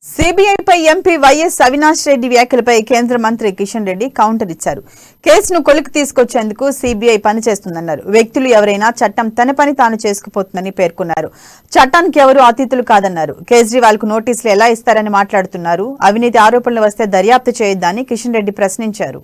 సిబిఐపై MP YS Avinash Reddy వ్యాఖ్యలపై కేంద్ర మంత్రి కిషన్ రెడ్డి కౌంటర్ ఇచ్చారు. కేసును కొలికి తీసుకొచ్చేందుకు సిబిఐ పనిచేస్తుందన్నారు. వ్యక్తులు ఎవరైనా చట్టం తన పని తాను చేసుకుపోతుందని పేర్కొన్నారు. చట్టానికి ఎవరూ అతీతులు కాదన్నారు. కేజ్రీవాల్ కు నోటీసులు ఎలా ఇస్తారని మాట్లాడుతున్నారు. అవినీతి ఆరోపణలు వస్తే దర్యాప్తు చేయొద్దని కిషన్ రెడ్డి ప్రశ్నించారు.